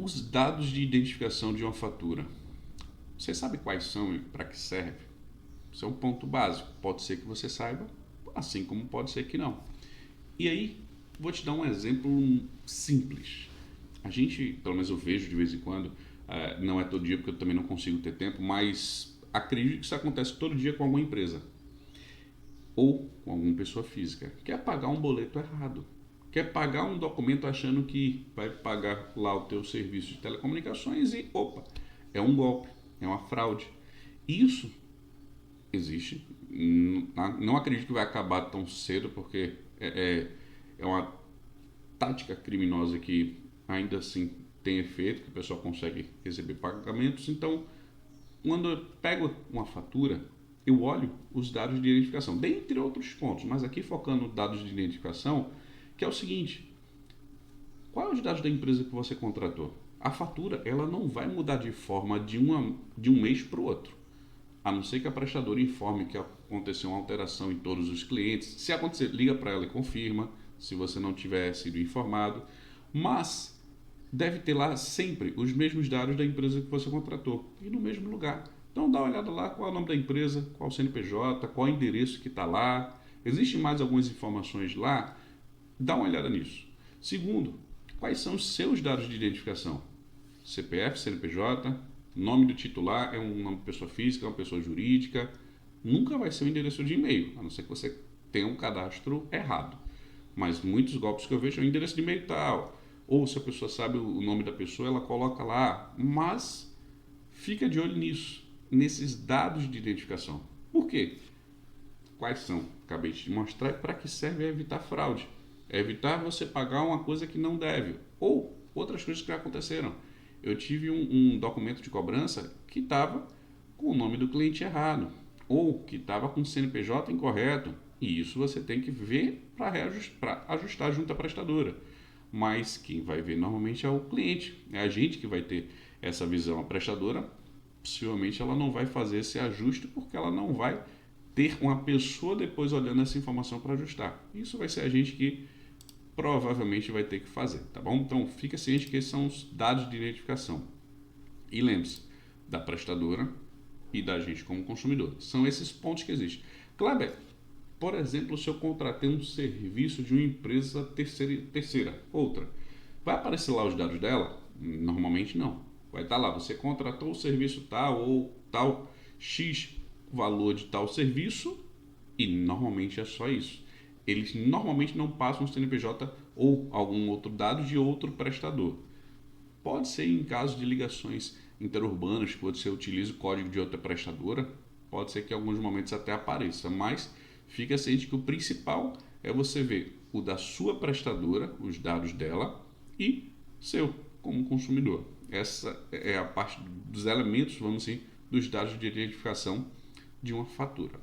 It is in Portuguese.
Os dados de identificação de uma fatura. Você sabe quais são e para que serve? Isso é um ponto básico. Pode ser que você saiba, assim como pode ser que não. E aí, vou te dar um exemplo simples. A gente, pelo menos eu vejo de vez em quando, não é todo dia porque eu também não consigo ter tempo, mas acredito que isso acontece todo dia com alguma empresa ou com alguma pessoa física. Quer pagar um boleto errado, quer pagar um documento achando que vai pagar lá o teu serviço de telecomunicações e, opa, é um golpe, é uma fraude. Isso existe. Não acredito que vai acabar tão cedo, porque é uma tática criminosa que ainda assim tem efeito, que o pessoal consegue receber pagamentos. Então, quando eu pego uma fatura, eu olho os dados de identificação, dentre outros pontos, mas aqui focando nos dados de identificação, que é o seguinte: qual é os dados da empresa que você contratou? A fatura ela não vai mudar de forma de um mês para o outro, a não ser que a prestadora informe que aconteceu uma alteração em todos os clientes. Se acontecer, liga para ela e confirma, se você não tiver sido informado. Mas deve ter lá sempre os mesmos dados da empresa que você contratou e no mesmo lugar. Então dá uma olhada lá qual é o nome da empresa, qual o CNPJ, qual é o endereço que está lá. Existem mais algumas informações lá, dá uma olhada nisso. Segundo, quais são os seus dados de identificação? CPF, CNPJ, nome do titular é um nome de pessoa física, é uma pessoa jurídica. Nunca vai ser um endereço de e-mail, a não ser que você tenha um cadastro errado. Mas muitos golpes que eu vejo é o endereço de e-mail tal. Ou se a pessoa sabe o nome da pessoa, ela coloca lá. Mas fica de olho nisso, nesses dados de identificação. Por quê? Quais são? Acabei de te mostrar. Para que serve é evitar fraude. É evitar você pagar uma coisa que não deve. Ou outras coisas que já aconteceram. Eu tive um documento de cobrança que estava com o nome do cliente errado. Ou que estava com o CNPJ incorreto. E isso você tem que ver para ajustar junto à prestadora. Mas quem vai ver normalmente é o cliente. É a gente que vai ter essa visão. A prestadora, possivelmente, ela não vai fazer esse ajuste porque ela não vai ter uma pessoa depois olhando essa informação para ajustar. Isso vai ser a gente que provavelmente vai ter que fazer, tá bom? Então fica ciente que esses são os dados de identificação. E lembre-se, da prestadora e da gente como consumidor. São esses pontos que existem. Kleber, por exemplo, se eu contratei um serviço de uma empresa terceira, outra, vai aparecer lá os dados dela? Normalmente não. Vai estar lá, você contratou o serviço tal ou tal X valor de tal serviço e normalmente é só isso. Eles normalmente não passam o CNPJ ou algum outro dado de outro prestador. Pode ser em caso de ligações interurbanas que você utiliza o código de outra prestadora, pode ser que em alguns momentos até apareça, mas fica ciente que o principal é você ver o da sua prestadora, os dados dela e seu como consumidor. Essa é a parte dos elementos, vamos assim, dos dados de identificação de uma fatura.